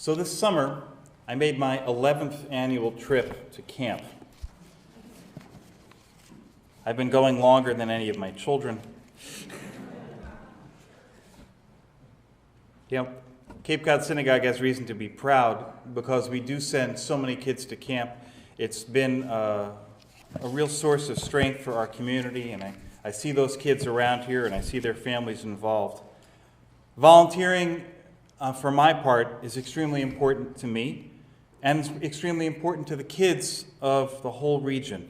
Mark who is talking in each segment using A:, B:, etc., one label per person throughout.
A: So this summer, I made my 11th annual trip to camp. I've been going longer than any of my children. Cape Cod Synagogue has reason to be proud because we do send so many kids to camp. It's been a real source of strength for our community, and I see those kids around here and I see their families involved. Volunteering, for my part, is extremely important to me and it's extremely important to the kids of the whole region.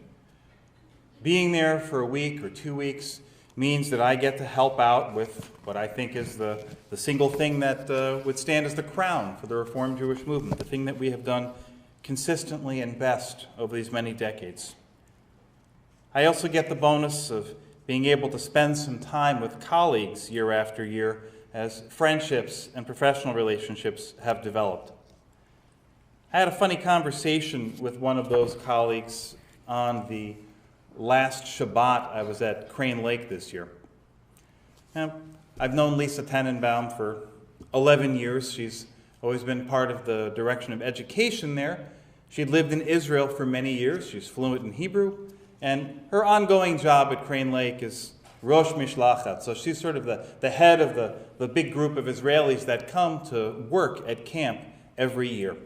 A: Being there for a week or 2 weeks means that I get to help out with what I think is the single thing that would stand as the crown for the Reformed Jewish movement, the thing that we have done consistently and best over these many decades. I also get the bonus of being able to spend some time with colleagues year after year as friendships and professional relationships have developed. I had a funny conversation with one of those colleagues on the last Shabbat I was at Crane Lake this year. Now, I've known Lisa Tannenbaum for 11 years. She's always been part of the direction of education there. She'd lived in Israel for many years. She's fluent in Hebrew. And her ongoing job at Crane Lake is Rosh Mishlachat. So she's sort of the head of the big group of Israelis that come to work at camp every year.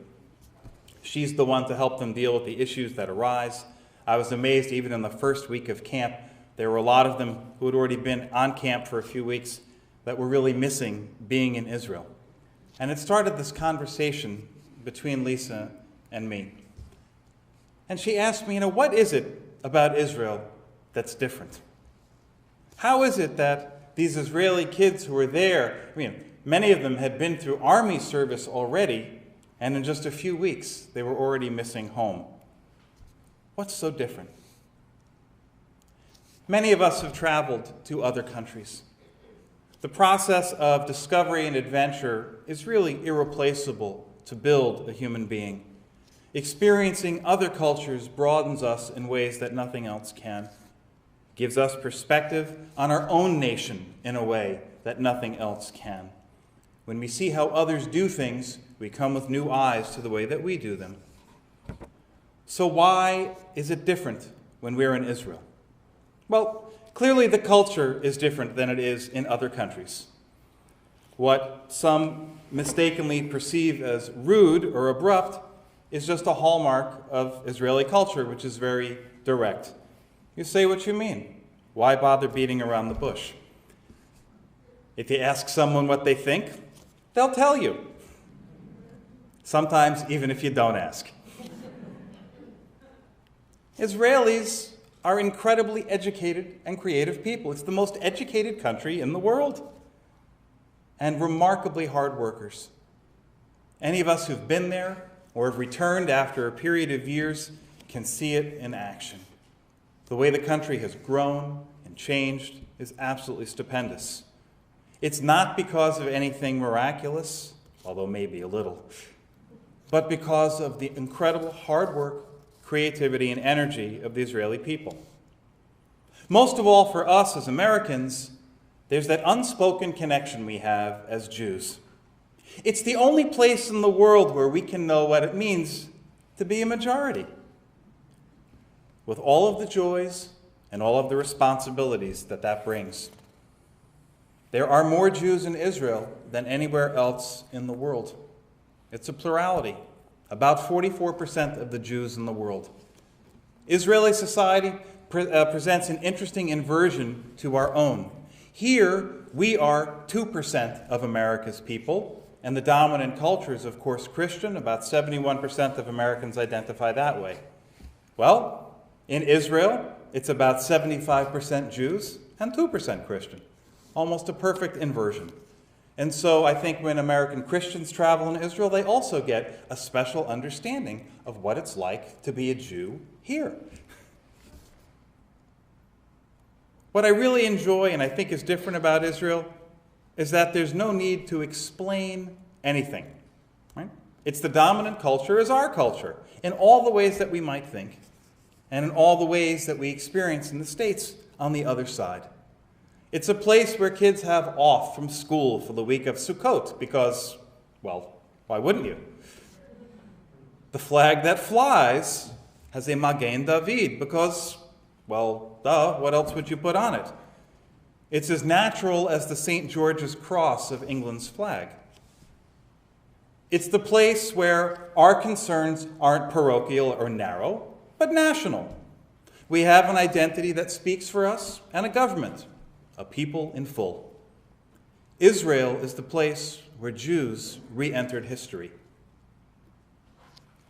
A: She's the one to help them deal with the issues that arise. I was amazed even in the first week of camp, there were a lot of them who had already been on camp for a few weeks that were really missing being in Israel. And it started this conversation between Lisa and me. And she asked me, what is it about Israel that's different? How is it that these Israeli kids who were there, many of them had been through army service already, and in just a few weeks they were already missing home? What's so different? Many of us have traveled to other countries. The process of discovery and adventure is really irreplaceable to build a human being. Experiencing other cultures broadens us in ways that nothing else can. Gives us perspective on our own nation in a way that nothing else can. When we see how others do things, we come with new eyes to the way that we do them. So why is it different when we're in Israel? Well, clearly the culture is different than it is in other countries. What some mistakenly perceive as rude or abrupt is just a hallmark of Israeli culture, which is very direct. You say what you mean. Why bother beating around the bush? If you ask someone what they think, they'll tell you. Sometimes even if you don't ask. Israelis are incredibly educated and creative people. It's the most educated country in the world. And remarkably hard workers. Any of us who've been there or have returned after a period of years can see it in action. The way the country has grown and changed is absolutely stupendous. It's not because of anything miraculous, although maybe a little, but because of the incredible hard work, creativity, and energy of the Israeli people. Most of all for us as Americans, there's that unspoken connection we have as Jews. It's the only place in the world where we can know what it means to be a majority, with all of the joys and all of the responsibilities that brings. There are more Jews in Israel than anywhere else in the world. It's a plurality, about 44% of the Jews in the world. Israeli society presents an interesting inversion to our own. Here, we are 2% of America's people, and the dominant culture is, of course, Christian. About 71% of Americans identify that way. Well, in Israel, it's about 75% Jews and 2% Christian. Almost a perfect inversion. And so I think when American Christians travel in Israel, they also get a special understanding of what it's like to be a Jew here. What I really enjoy and I think is different about Israel is that there's no need to explain anything. Right? It's the dominant culture as our culture in all the ways that we might think and in all the ways that we experience in the States on the other side. It's a place where kids have off from school for the week of Sukkot because, well, Why wouldn't you? The flag that flies has a Magen David because, well, duh, what else would you put on it? It's as natural as the St. George's Cross of England's flag. It's the place where our concerns aren't parochial or narrow, but national. We have an identity that speaks for us and a government, a people in full. Israel is the place where Jews re-entered history.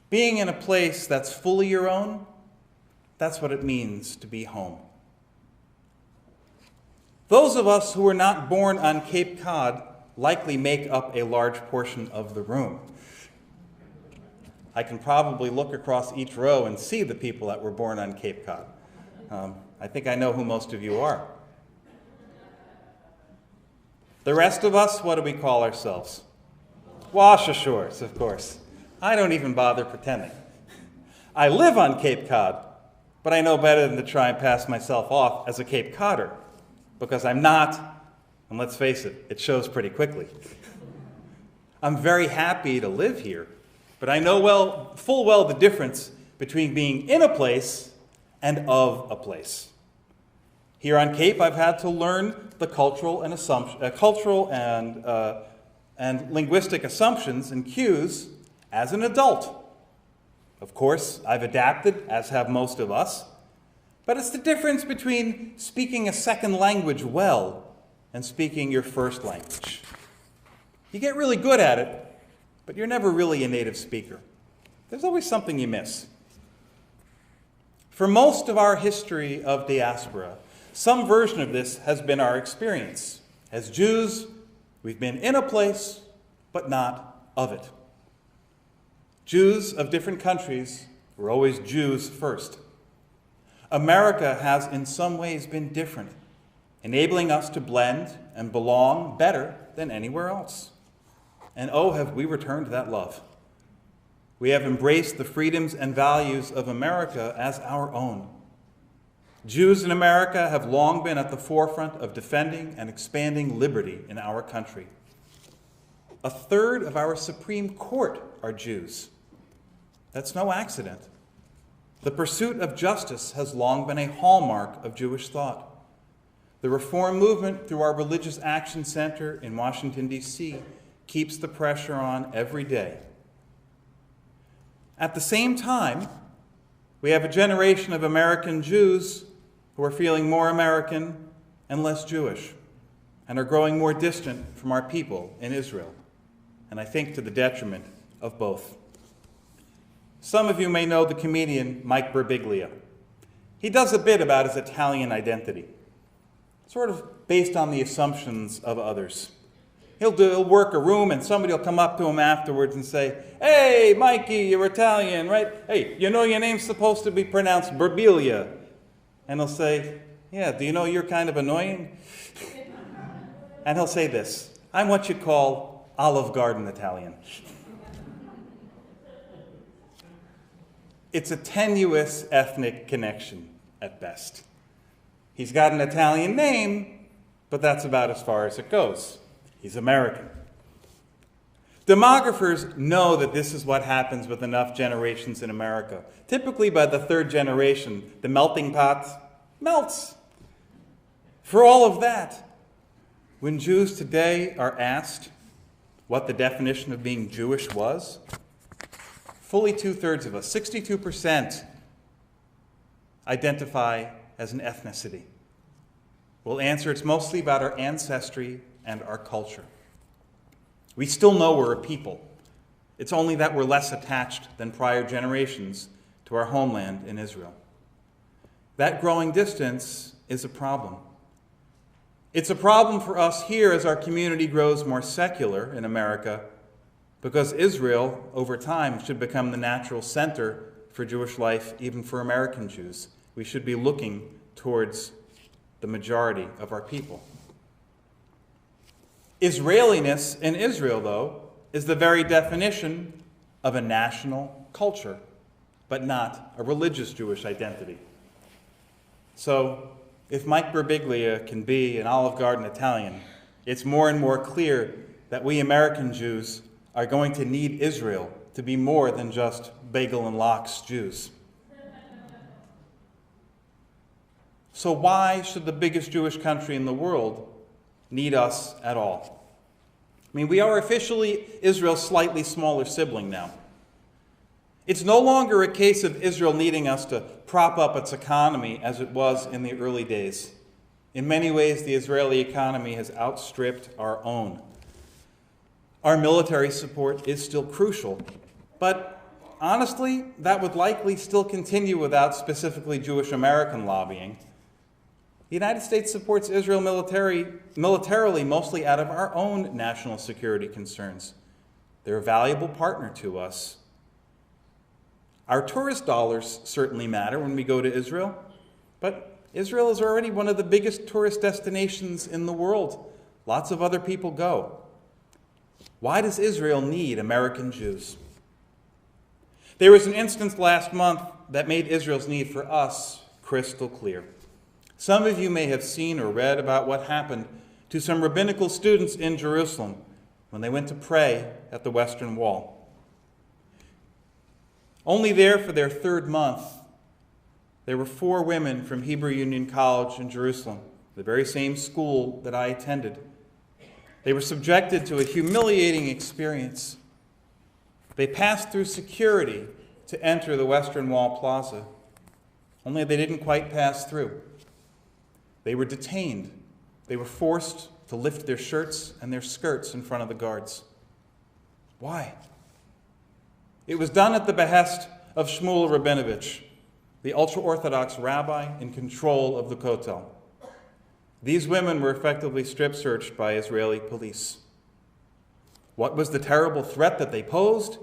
A: Being in a place that's fully your own, that's what it means to be home. Those of us who were not born on Cape Cod likely make up a large portion of the room. I can probably look across each row and see the people that were born on Cape Cod. I think I know who most of you are. The rest of us, what do we call ourselves? Washashores, of course. I don't even bother pretending. I live on Cape Cod, but I know better than to try and pass myself off as a Cape Codder, because I'm not, and let's face it, it shows pretty quickly. I'm very happy to live here, but I know full well the difference between being in a place and of a place. Here on Cape, I've had to learn the cultural and linguistic assumptions and cues as an adult. Of course, I've adapted, as have most of us, but it's the difference between speaking a second language well and speaking your first language. You get really good at it, but you're never really a native speaker. There's always something you miss. For most of our history of diaspora, some version of this has been our experience. As Jews, we've been in a place, but not of it. Jews of different countries were always Jews first. America has in some ways been different, enabling us to blend and belong better than anywhere else. And oh, have we returned that love. We have embraced the freedoms and values of America as our own. Jews in America have long been at the forefront of defending and expanding liberty in our country. A third of our Supreme Court are Jews. That's no accident. The pursuit of justice has long been a hallmark of Jewish thought. The reform movement through our Religious Action Center in Washington, D.C. keeps the pressure on every day. At the same time, we have a generation of American Jews who are feeling more American and less Jewish, and are growing more distant from our people in Israel, and I think to the detriment of both. Some of you may know the comedian Mike Birbiglia. He does a bit about his Italian identity, sort of based on the assumptions of others. He'll work a room and somebody will come up to him afterwards and say, "Hey, Mikey, you're Italian, right? Hey, you know your name's supposed to be pronounced Birbiglia." And he'll say, "Yeah, do you know you're kind of annoying?" And he'll say this, "I'm what you call Olive Garden Italian." It's a tenuous ethnic connection at best. He's got an Italian name, but that's about as far as it goes. He's American. Demographers know that this is what happens with enough generations in America. Typically by the third generation, the melting pot melts. For all of that, when Jews today are asked what the definition of being Jewish was, fully 2/3 of us, 62%, identify as an ethnicity. We'll answer it's mostly about our ancestry and our culture. We still know we're a people. It's only that we're less attached than prior generations to our homeland in Israel. That growing distance is a problem. It's a problem for us here as our community grows more secular in America, because Israel, over time, should become the natural center for Jewish life, even for American Jews. We should be looking towards the majority of our people. Israeliness in Israel, though, is the very definition of a national culture, but not a religious Jewish identity. So, if Mike Birbiglia can be an Olive Garden Italian, it's more and more clear that we American Jews are going to need Israel to be more than just bagel and lox Jews. So why should the biggest Jewish country in the world need us at all? I mean, we are officially Israel's slightly smaller sibling now. It's no longer a case of Israel needing us to prop up its economy as it was in the early days. In many ways, the Israeli economy has outstripped our own. Our military support is still crucial, but honestly, that would likely still continue without specifically Jewish American lobbying. The United States supports Israel militarily mostly out of our own national security concerns. They're a valuable partner to us. Our tourist dollars certainly matter when we go to Israel, but Israel is already one of the biggest tourist destinations in the world. Lots of other people go. Why does Israel need American Jews? There was an instance last month that made Israel's need for us crystal clear. Some of you may have seen or read about what happened to some rabbinical students in Jerusalem when they went to pray at the Western Wall. Only there for their third month, there were 4 women from Hebrew Union College in Jerusalem, the very same school that I attended. They were subjected to a humiliating experience. They passed through security to enter the Western Wall Plaza, only they didn't quite pass through. They were detained. They were forced to lift their shirts and their skirts in front of the guards. Why? It was done at the behest of Shmuel Rabinovich, the ultra-Orthodox rabbi in control of the Kotel. These women were effectively strip-searched by Israeli police. What was the terrible threat that they posed?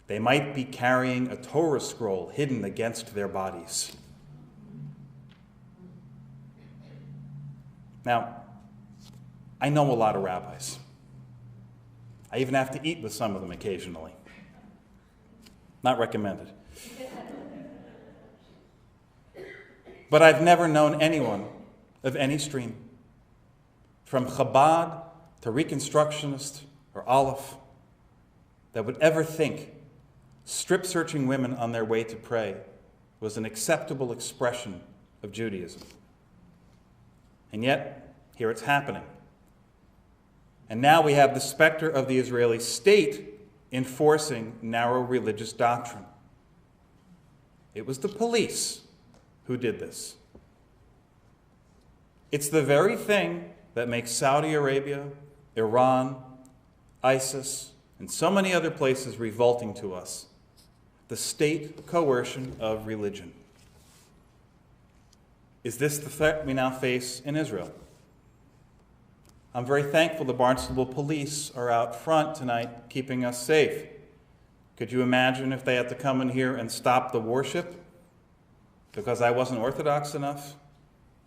A: They might be carrying a Torah scroll hidden against their bodies. Now, I know a lot of rabbis. I even have to eat with some of them occasionally. Not recommended. But I've never known anyone of any stream, from Chabad to Reconstructionist or Aleph, that would ever think strip-searching women on their way to pray was an acceptable expression of Judaism. And yet, here it's happening. And now we have the specter of the Israeli state enforcing narrow religious doctrine. It was the police who did this. It's the very thing that makes Saudi Arabia, Iran, ISIS, and so many other places revolting to us. The state coercion of religion. Is this the threat we now face in Israel? I'm very thankful the Barnstable police are out front tonight keeping us safe. Could you imagine if they had to come in here and stop the worship because I wasn't Orthodox enough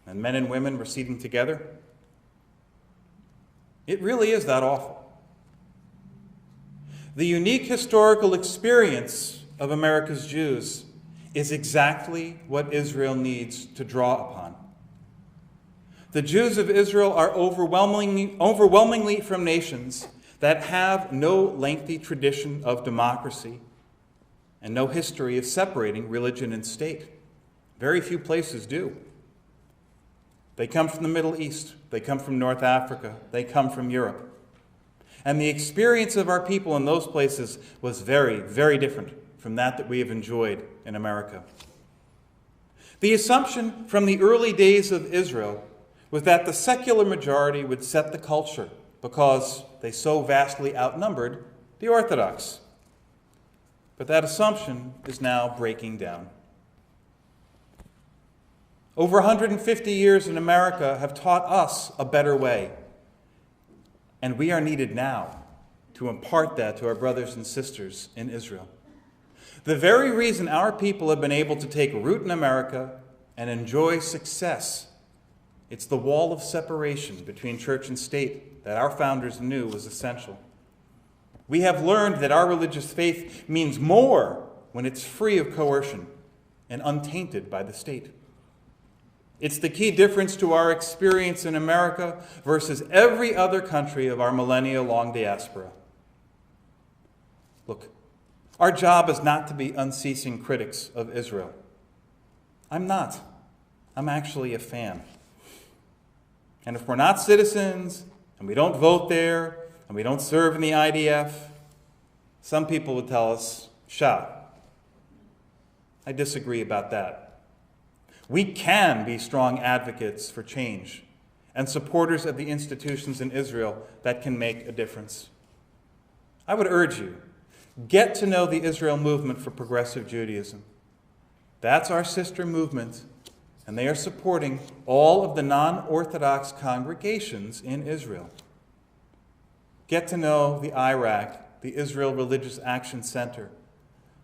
A: and men and women were seating together? It really is that awful. The unique historical experience of America's Jews is exactly what Israel needs to draw upon. The Jews of Israel are overwhelmingly from nations that have no lengthy tradition of democracy and no history of separating religion and state. Very few places do. They come from the Middle East. They come from North Africa. They come from Europe. And the experience of our people in those places was very, very different from that we have enjoyed in America. The assumption from the early days of Israel was that the secular majority would set the culture because they so vastly outnumbered the Orthodox. But that assumption is now breaking down. Over 150 years in America have taught us a better way, and we are needed now to impart that to our brothers and sisters in Israel. The very reason our people have been able to take root in America and enjoy success, it's the wall of separation between church and state that our founders knew was essential. We have learned that our religious faith means more when it's free of coercion and untainted by the state. It's the key difference to our experience in America versus every other country of our millennia-long diaspora. Look, our job is not to be unceasing critics of Israel. I'm not. I'm actually a fan. And if we're not citizens, and we don't vote there, and we don't serve in the IDF, some people would tell us, Shah. I disagree about that. We can be strong advocates for change and supporters of the institutions in Israel that can make a difference. I would urge you, get to know the Israel Movement for Progressive Judaism. That's our sister movement, and they are supporting all of the non-Orthodox congregations in Israel. Get to know the IRAC, the Israel Religious Action Center.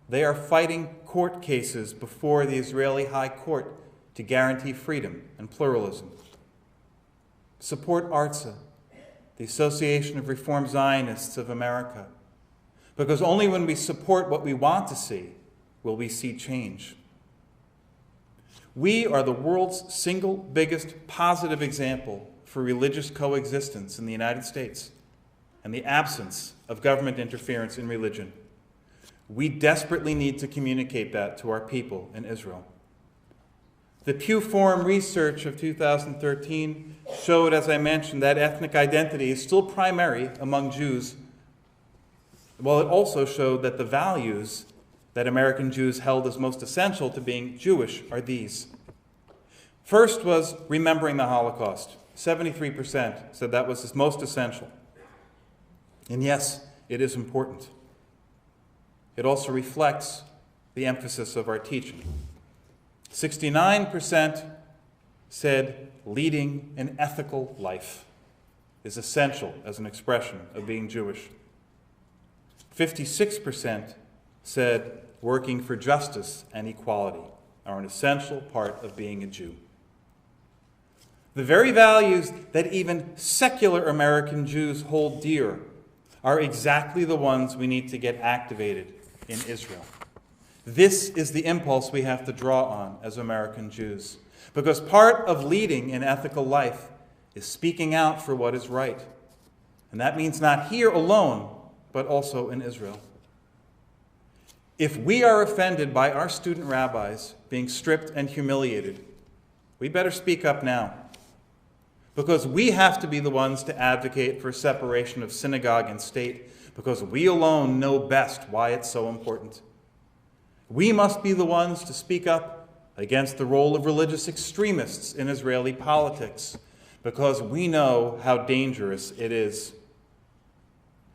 A: They are fighting court cases before the Israeli High Court to guarantee freedom and pluralism. Support ARTSA, the Association of Reformed Zionists of America, because only when we support what we want to see will we see change. We are the world's single biggest positive example for religious coexistence in the United States and the absence of government interference in religion. We desperately need to communicate that to our people in Israel. The Pew Forum research of 2013 showed, as I mentioned, that ethnic identity is still primary among Jews, while it also showed that the values that American Jews held as most essential to being Jewish are these. First was remembering the Holocaust. 73% said that was most essential. And yes, it is important. It also reflects the emphasis of our teaching. 69% said leading an ethical life is essential as an expression of being Jewish. 56% said working for justice and equality are an essential part of being a Jew. The very values that even secular American Jews hold dear are exactly the ones we need to get activated in Israel. This is the impulse we have to draw on as American Jews, because part of leading an ethical life is speaking out for what is right. And that means not here alone, but also in Israel. If we are offended by our student rabbis being stripped and humiliated, we better speak up now, because we have to be the ones to advocate for separation of synagogue and state, because we alone know best why it's so important. We must be the ones to speak up against the role of religious extremists in Israeli politics, because we know how dangerous it is.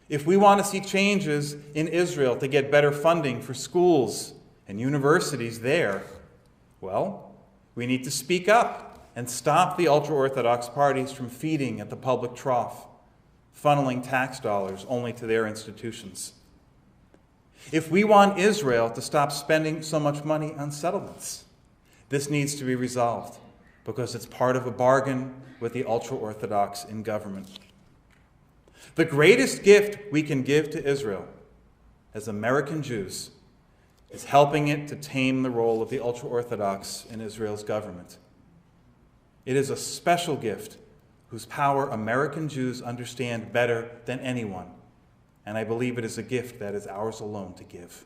A: If we want to see changes in Israel to get better funding for schools and universities there, well, we need to speak up and stop the ultra-Orthodox parties from feeding at the public trough, funneling tax dollars only to their institutions. If we want Israel to stop spending so much money on settlements, this needs to be resolved because it's part of a bargain with the ultra-Orthodox in government. The greatest gift we can give to Israel as American Jews is helping it to tame the role of the ultra-Orthodox in Israel's government. It is a special gift whose power American Jews understand better than anyone. And I believe it is a gift that is ours alone to give.